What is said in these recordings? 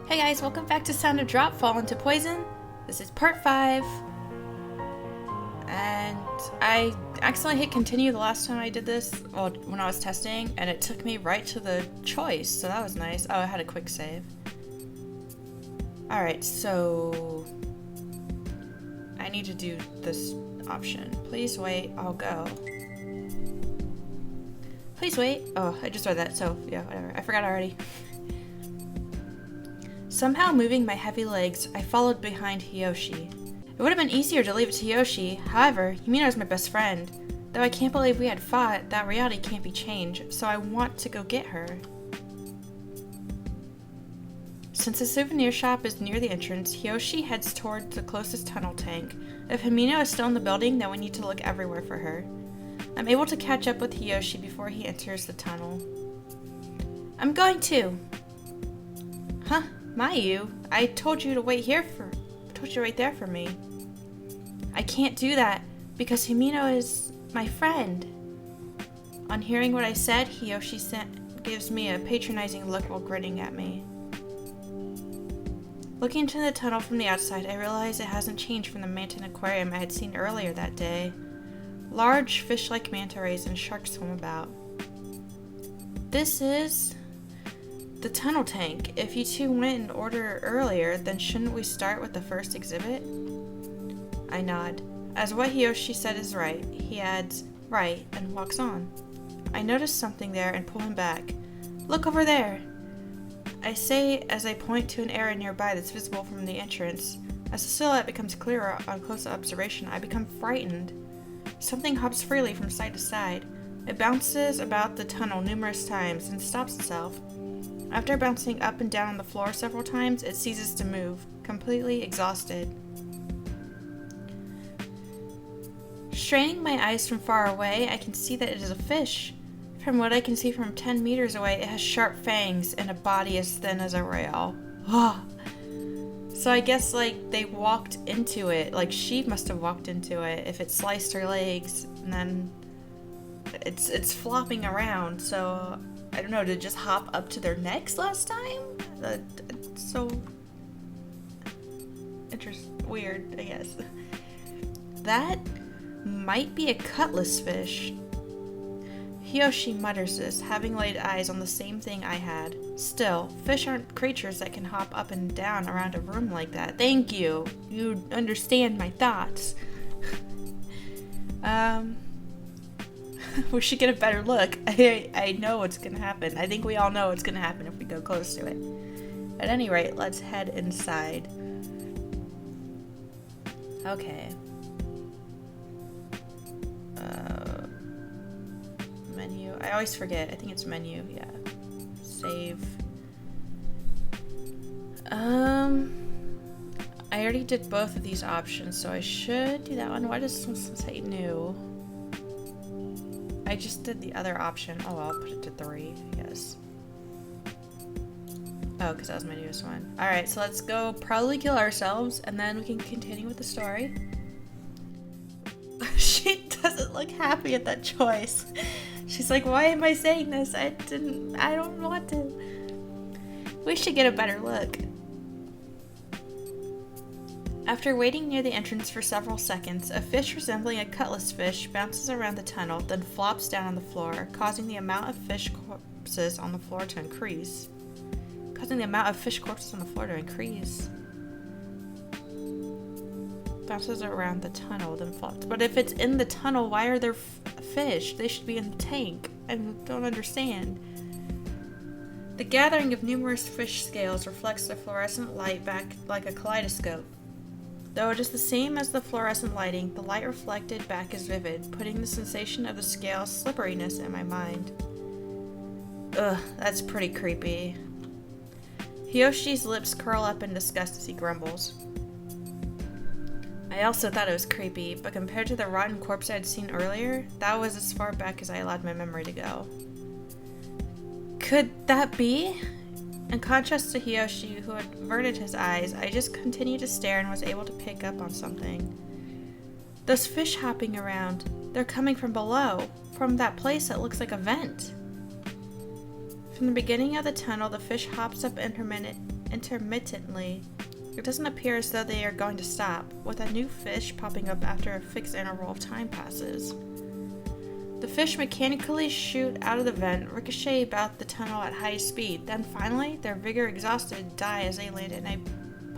Hey guys, welcome back to Sound of Drop Fall into Poison. This is part 5. And I accidentally hit continue the last time I did this, well, when I was testing, and it took me right to the choice, so that was nice. Oh, I had a quick save. Alright, so I need to do this option. Please wait, I'll go. Please wait. Oh, I just read that, so yeah, whatever. I forgot already. Somehow moving my heavy legs, I followed behind Hiyoshi. It would have been easier to leave it to Hiyoshi, however, Himino is my best friend. Though I can't believe we had fought, that reality can't be changed, so I want to go get her. Since the souvenir shop is near the entrance, Hiyoshi heads toward the closest tunnel tank. If Himino is still in the building, then we need to look everywhere for her. I'm able to catch up with Hiyoshi before he enters the tunnel. I'm going too. Huh? Mayu, I told you to wait right there for me. I can't do that because Himino is my friend. On hearing what I said, Hiyoshi gives me a patronizing look while grinning at me. Looking into the tunnel from the outside, I realize it hasn't changed from the Manton aquarium I had seen earlier that day. Large fish-like manta rays and sharks swim about. This is the tunnel tank. If you two went in order earlier, then shouldn't we start with the first exhibit? I nod. As what Hiyoshi said is right, he adds, right, and walks on. I notice something there and pull him back. Look over there! I say as I point to an area nearby that's visible from the entrance. As the silhouette becomes clearer on close observation, I become frightened. Something hops freely from side to side. It bounces about the tunnel numerous times and stops itself. After bouncing up and down on the floor several times, it ceases to move, completely exhausted. Straining my eyes from far away, I can see that it is a fish. From what I can see from 10 meters away, it has sharp fangs and a body as thin as a rail. So I guess, they walked into it. She must have walked into it if it sliced her legs, and then it's flopping around, so I don't know, did it just hop up to their necks last time? So weird, I guess. That might be a cutlass fish. Hiyoshi mutters this, having laid eyes on the same thing I had. Still, fish aren't creatures that can hop up and down around a room like that. Thank you. You understand my thoughts. We should get a better look. I know what's gonna happen. I think we all know what's gonna happen if we go close to it. At any rate, let's head inside. Okay. Menu. I always forget. I think it's menu. Yeah. Save. I already did both of these options, so I should do that one. Why does this say new? I just did the other option. Oh, I'll put it to 3, yes. Oh, because that was my newest one. Alright, so let's go probably kill ourselves, and then we can continue with the story. She doesn't look happy at that choice. She's like, why am I saying this? I don't want to. We should get a better look. After waiting near the entrance for several seconds, a fish resembling a cutlass fish bounces around the tunnel, then flops down on the floor, causing the amount of fish corpses on the floor to increase. Bounces around the tunnel, then flops. But if it's in the tunnel, why are there fish? They should be in the tank. I don't understand. The gathering of numerous fish scales reflects the fluorescent light back like a kaleidoscope. Though it is the same as the fluorescent lighting, the light reflected back is vivid, putting the sensation of the scale's slipperiness in my mind. Ugh, that's pretty creepy. Hiyoshi's lips curl up in disgust as he grumbles. I also thought it was creepy, but compared to the rotten corpse I had seen earlier, that was as far back as I allowed my memory to go. Could that be? In contrast to Hiyoshi, who had averted his eyes, I just continued to stare and was able to pick up on something. Those fish hopping around, they're coming from below, from that place that looks like a vent. From the beginning of the tunnel, the fish hops up intermittently. It doesn't appear as though they are going to stop, with a new fish popping up after a fixed interval of time passes. The fish mechanically shoot out of the vent, ricochet about the tunnel at high speed, then finally, their vigor exhausted, die as they land in a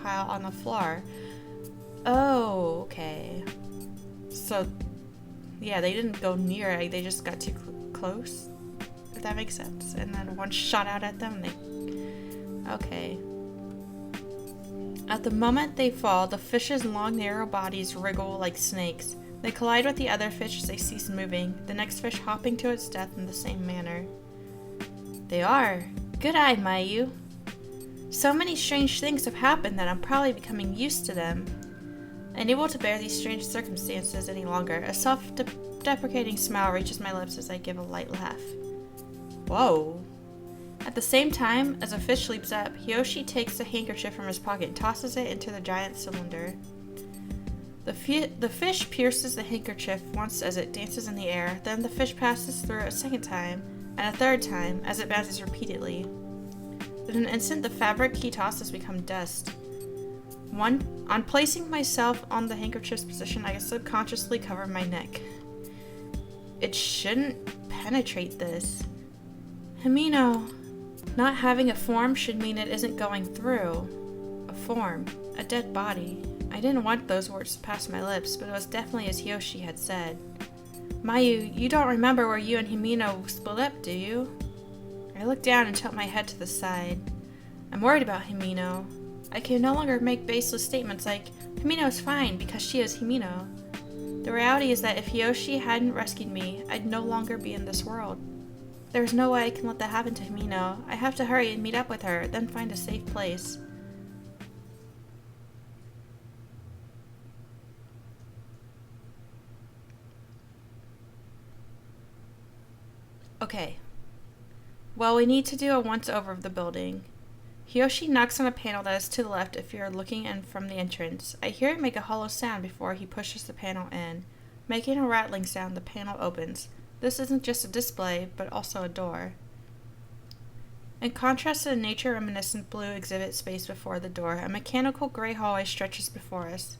pile on the floor. Oh, okay. So, yeah, they didn't go near it, they just got too close, if that makes sense. And then one shot out at them, and they... Okay. At the moment they fall, the fish's long, narrow bodies wriggle like snakes. They collide with the other fish as they cease moving, the next fish hopping to its death in the same manner. They are. Good eye, Mayu. So many strange things have happened that I'm probably becoming used to them. Unable to bear these strange circumstances any longer, a self-deprecating smile reaches my lips as I give a light laugh. Whoa. At the same time, as a fish leaps up, Hiyoshi takes a handkerchief from his pocket and tosses it into the giant cylinder. The fish pierces the handkerchief once as it dances in the air, then the fish passes through a second time, and a third time, as it bounces repeatedly. In an instant, the fabric he tosses becomes dust. On placing myself on the handkerchief's position, I subconsciously cover my neck. It shouldn't penetrate this. Himino. Not having a form should mean it isn't going through. A form. A dead body. I didn't want those words to pass my lips, but it was definitely as Hiyoshi had said. Mayu, you don't remember where you and Himino split up, do you? I looked down and tilt my head to the side. I'm worried about Himino. I can no longer make baseless statements like, Himino is fine because she is Himino. The reality is that if Hiyoshi hadn't rescued me, I'd no longer be in this world. There's no way I can let that happen to Himino. I have to hurry and meet up with her, then find a safe place. Okay. Well, we need to do a once-over of the building. Hiyoshi knocks on a panel that is to the left if you're looking in from the entrance. I hear it make a hollow sound before he pushes the panel in. Making a rattling sound, the panel opens. This isn't just a display, but also a door. In contrast to the nature-reminiscent blue exhibit space before the door, a mechanical gray hallway stretches before us.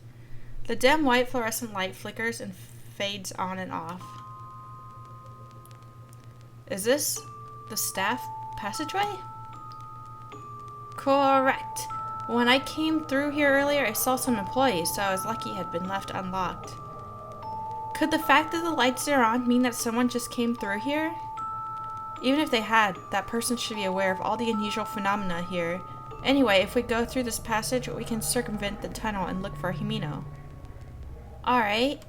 The dim white fluorescent light flickers and fades on and off. Is this the staff passageway? Correct. When I came through here earlier, I saw some employees, so I was lucky it had been left unlocked. Could the fact that the lights are on mean that someone just came through here? Even if they had, that person should be aware of all the unusual phenomena here. Anyway, if we go through this passage, we can circumvent the tunnel and look for Himino. Alright.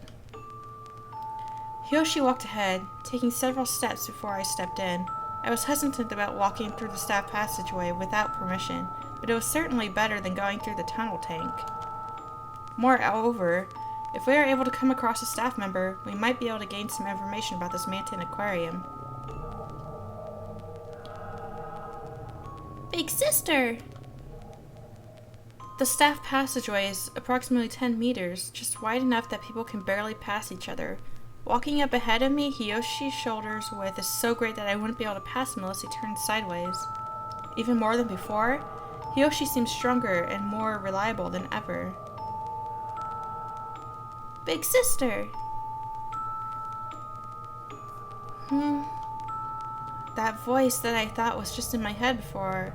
Hiyoshi walked ahead, taking several steps before I stepped in. I was hesitant about walking through the staff passageway without permission, but it was certainly better than going through the tunnel tank. Moreover, if we are able to come across a staff member, we might be able to gain some information about this Manton aquarium. Big sister! The staff passageway is approximately 10 meters, just wide enough that people can barely pass each other. Walking up ahead of me, Hiyoshi's shoulders width is so great that I wouldn't be able to pass him unless he turned sideways. Even more than before, Hiyoshi seems stronger and more reliable than ever. Big sister! That voice that I thought was just in my head before...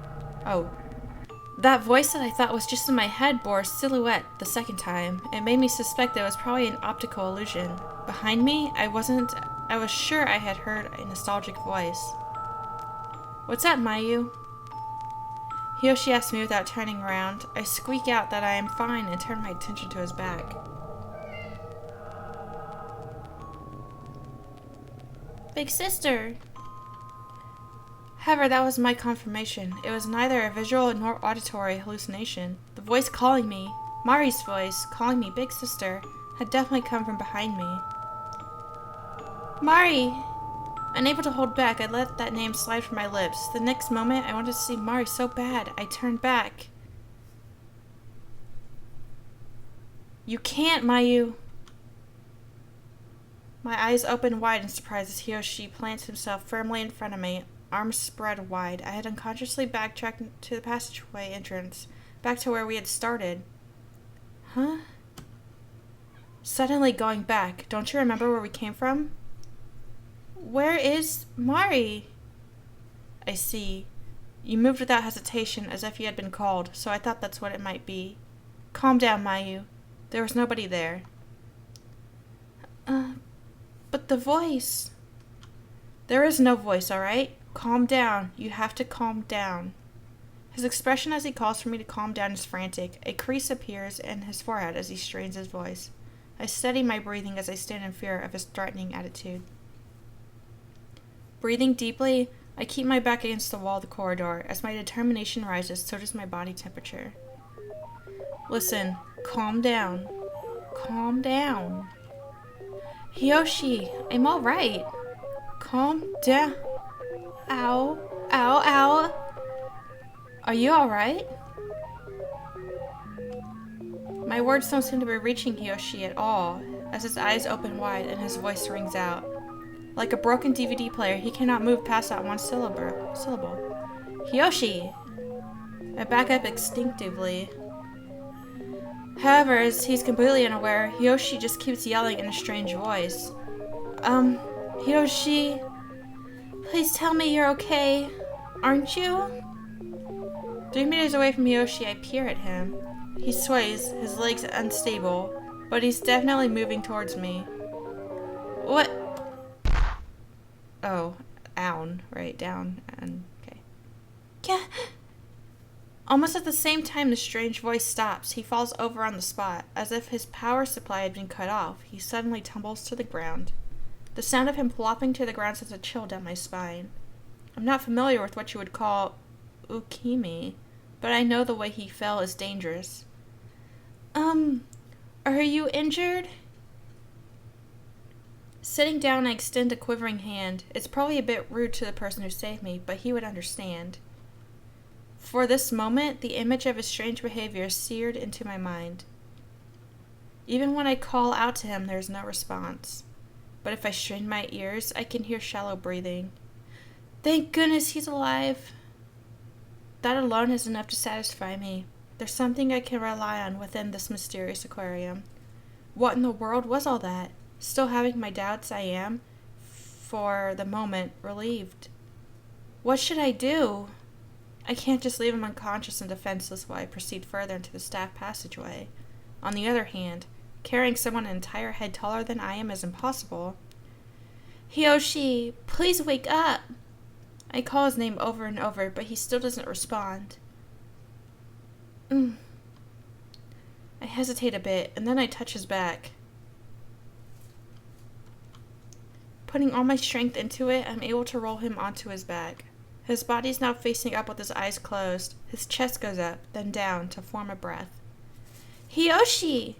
That voice that I thought was just in my head bore a silhouette the second time. It made me suspect that it was probably an optical illusion. Behind me, I was sure I had heard a nostalgic voice. What's up, Mayu? Hiyoshi asked me without turning around. I squeak out that I am fine and turn my attention to his back. Big sister! However, that was my confirmation. It was neither a visual nor auditory hallucination. The voice calling me, Mari's voice, calling me Big Sister, had definitely come from behind me. Mari! Unable to hold back, I let that name slide from my lips. The next moment, I wanted to see Mari so bad, I turned back. You can't, Mayu! My eyes opened wide in surprise as Hiyoshi plants himself firmly in front of me, arms spread wide. I had unconsciously backtracked to the passageway entrance, back to where we had started. Huh? Suddenly going back. Don't you remember where we came from? Where is Mari? I see. You moved without hesitation, as if you had been called, so I thought that's what it might be. Calm down, Mayu. There was nobody there. But the voice... There is no voice, alright? Calm down. You have to calm down. His expression as he calls for me to calm down is frantic. A crease appears in his forehead as he strains his voice. I steady my breathing as I stand in fear of his threatening attitude. Breathing deeply, I keep my back against the wall of the corridor. As my determination rises, so does my body temperature. Listen, calm down. Calm down. Hiyoshi, I'm alright. Calm down. Ow. Ow, ow. Are you alright? My words don't seem to be reaching Hiyoshi at all, as his eyes open wide and his voice rings out. Like a broken DVD player, he cannot move past that one syllable. Hiyoshi! I back up instinctively. However, as he's completely unaware, Hiyoshi just keeps yelling in a strange voice. Hiyoshi, please tell me you're okay, aren't you? 3 meters away from Hiyoshi, I peer at him. He sways, his legs unstable, but he's definitely moving towards me. What? Oh, down, right, down, and okay. Yeah. Almost at the same time the strange voice stops, he falls over on the spot. As if his power supply had been cut off, he suddenly tumbles to the ground. The sound of him plopping to the ground sends a chill down my spine. I'm not familiar with what you would call ukimi, but I know the way he fell is dangerous. Are you injured? Sitting down, I extend a quivering hand. It's probably a bit rude to the person who saved me, but he would understand. For this moment, the image of his strange behavior seared into my mind. Even when I call out to him, there's no response. But if I strain my ears, I can hear shallow breathing. Thank goodness he's alive. That alone is enough to satisfy me. There's something I can rely on within this mysterious aquarium. What in the world was all that? Still having my doubts, I am, for the moment, relieved. What should I do? I can't just leave him unconscious and defenseless while I proceed further into the staff passageway. On the other hand, carrying someone an entire head taller than I am is impossible. Hiyoshi, please wake up! I call his name over and over, but he still doesn't respond. I hesitate a bit, and then I touch his back. Putting all my strength into it, I'm able to roll him onto his back. His body's now facing up with his eyes closed. His chest goes up, then down, to form a breath. Hiyoshi!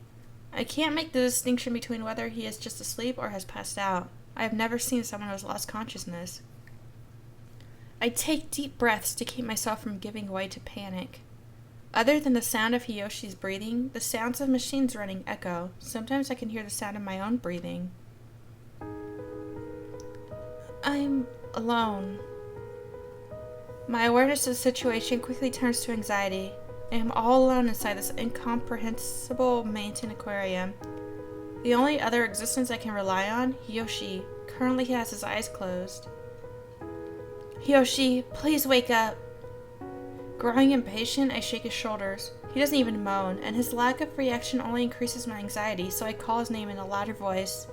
I can't make the distinction between whether he is just asleep or has passed out. I have never seen someone who has lost consciousness. I take deep breaths to keep myself from giving way to panic. Other than the sound of Hiyoshi's breathing, the sounds of machines running echo. Sometimes I can hear the sound of my own breathing. I'm alone. My awareness of the situation quickly turns to anxiety. I am all alone inside this incomprehensible mountain aquarium. The only other existence I can rely on, Hiyoshi, currently has his eyes closed. Hiyoshi, please wake up. Growing impatient, I shake his shoulders. He doesn't even moan, and his lack of reaction only increases my anxiety, so I call his name in a louder voice.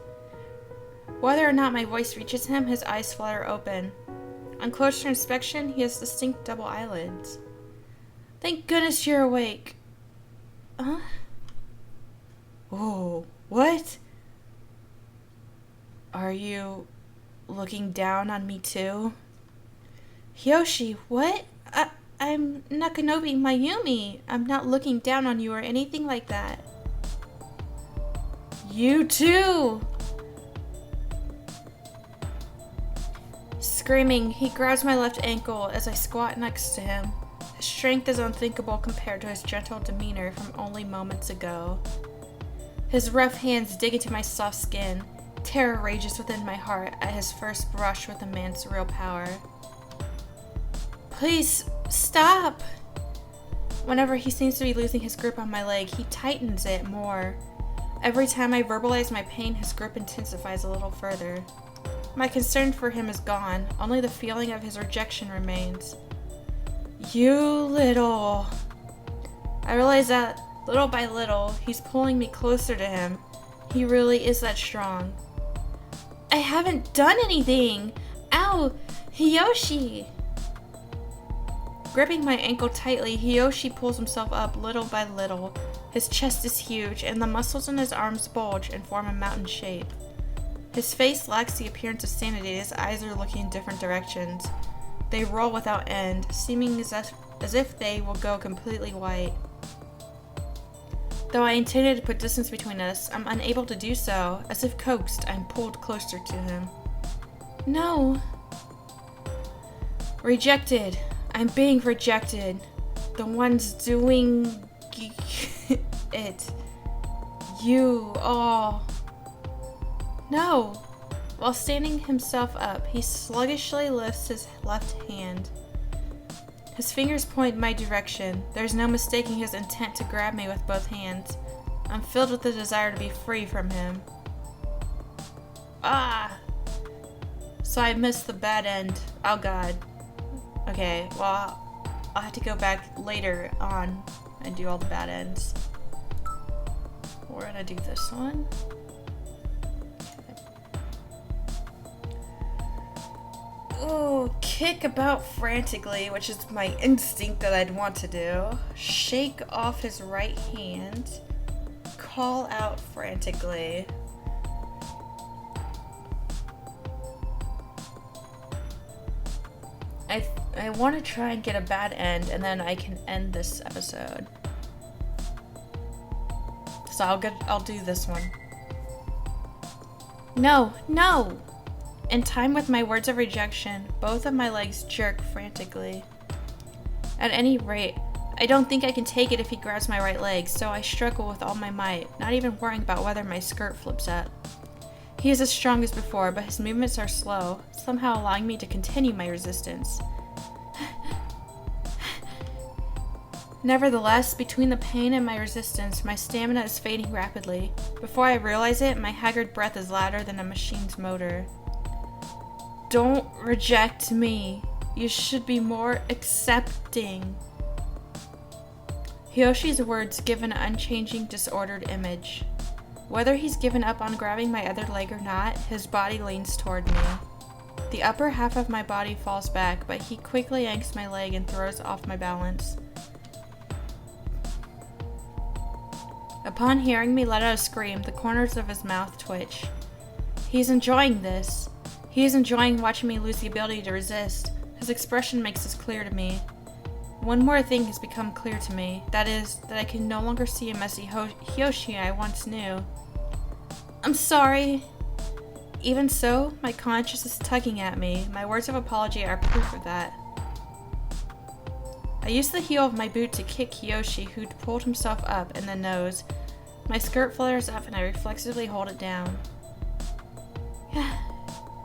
Whether or not my voice reaches him, his eyes flutter open. On closer inspection, he has distinct double eyelids. Thank goodness you're awake. Huh? Whoa, what? Are you looking down on me too? Hiyoshi, what? I'm Nakanobi Mayumi. I'm not looking down on you or anything like that. You too! Screaming, he grabs my left ankle as I squat next to him. His strength is unthinkable compared to his gentle demeanor from only moments ago. His rough hands dig into my soft skin. Terror rages within my heart at his first brush with a man's real power. Please, stop! Whenever he seems to be losing his grip on my leg, he tightens it more. Every time I verbalize my pain, his grip intensifies a little further. My concern for him is gone. Only the feeling of his rejection remains. You little... I realize that, little by little, he's pulling me closer to him. He really is that strong. I haven't done anything! Ow! Hiyoshi! Gripping my ankle tightly, Hiyoshi pulls himself up little by little. His chest is huge, and the muscles in his arms bulge and form a mountain shape. His face lacks the appearance of sanity. His eyes are looking in different directions. They roll without end, seeming as if they will go completely white. Though I intended to put distance between us, I'm unable to do so. As if coaxed, I'm pulled closer to him. No. Rejected. I'm being rejected. The ones doing it. You all. No. While standing himself up, he sluggishly lifts his left hand. His fingers point my direction. There's no mistaking his intent to grab me with both hands. I'm filled with the desire to be free from him. Ah! So I missed the bad end. Oh god. Okay, well, I'll have to go back later on and do all the bad ends. We're gonna do this one. Ooh, kick about frantically, which is my instinct that I'd want to do. Shake off his right hand. Call out frantically. I want to try and get a bad end, and then I can end this episode. So I'll do this one. No, no! In time with my words of rejection, both of my legs jerk frantically. At any rate, I don't think I can take it if he grabs my right leg, so I struggle with all my might, not even worrying about whether my skirt flips up. He is as strong as before, but his movements are slow, somehow allowing me to continue my resistance. Nevertheless, between the pain and my resistance, my stamina is fading rapidly. Before I realize it, my haggard breath is louder than a machine's motor. Don't reject me. You should be more accepting. Hiyoshi's words give an unchanging, disordered image. Whether he's given up on grabbing my other leg or not, his body leans toward me. The upper half of my body falls back, but he quickly yanks my leg and throws off my balance. Upon hearing me let out a scream, the corners of his mouth twitch. He's enjoying this. He is enjoying watching me lose the ability to resist. His expression makes this clear to me. One more thing has become clear to me. That is, that I can no longer see a messy Hiyoshi I once knew. I'm sorry. Even so, my conscience is tugging at me. My words of apology are proof of that. I used the heel of my boot to kick Hiyoshi, who'd pulled himself up, in the nose. My skirt flutters up and I reflexively hold it down.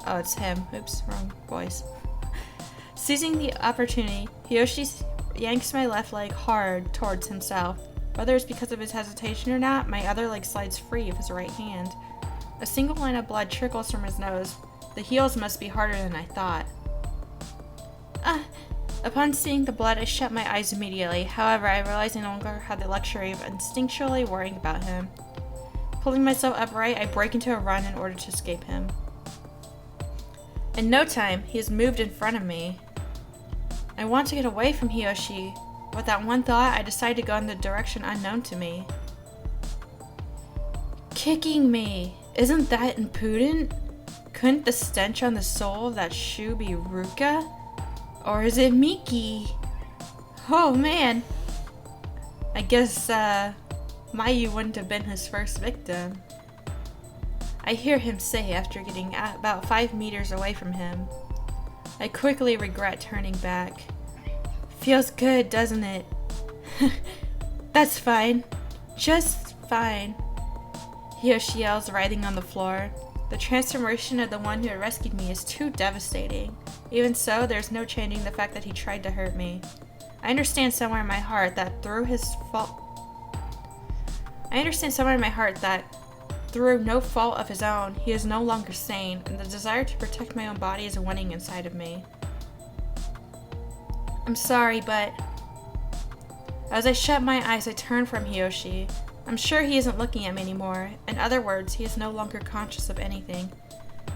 Oh, it's him. Oops, wrong voice. Seizing the opportunity, Hiyoshi yanks my left leg hard towards himself. Whether it's because of his hesitation or not, my other leg slides free of his right hand. A single line of blood trickles from his nose. The heels must be harder than I thought. Upon seeing the blood, I shut my eyes immediately. However, I realized I no longer had the luxury of instinctually worrying about him. Pulling myself upright, I break into a run in order to escape him. In no time, he has moved in front of me. I want to get away from Hiyoshi. With that one thought, I decide to go in the direction unknown to me. Kicking me! Isn't that impudent? Couldn't the stench on the sole of that shoe be Ruka? Or is it Miki? Oh man! I guess, Mayu wouldn't have been his first victim. I hear him say after getting about 5 meters away from him. I quickly regret turning back. Feels good, doesn't it? That's fine. Just fine. Hiyoshi yells, writhing on the floor. The transformation of the one who had rescued me is too devastating. Even so, there's no changing the fact that he tried to hurt me. I understand somewhere in my heart that through no fault of his own, he is no longer sane, and the desire to protect my own body is winning inside of me. I'm sorry, but... As I shut my eyes, I turn from Hiyoshi. I'm sure he isn't looking at me anymore. In other words, he is no longer conscious of anything.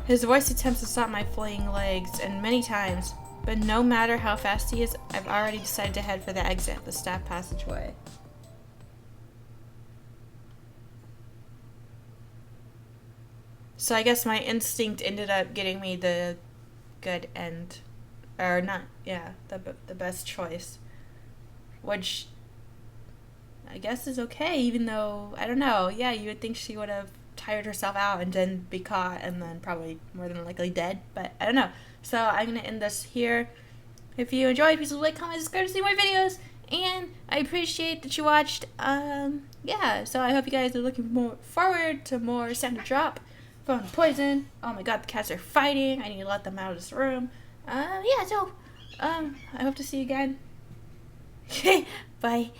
His voice attempts to stop my fleeing legs, and many times, but no matter how fast he is, I've already decided to head for the exit, the staff passageway. So I guess my instinct ended up getting me the good end. Or not, yeah, the best choice. Which I guess is okay, even though, I don't know, yeah, you would think she would have tired herself out and then be caught and then probably more than likely dead, but I don't know. So I'm going to end this here. If you enjoyed, please like, comment, subscribe to see more videos, and I appreciate that you watched. Yeah, so I hope you guys are looking forward to more Sound to Drop, Phone Poison. Oh my god, the cats are fighting. I need to let them out of this room. Yeah, so, I hope to see you again. Okay, bye.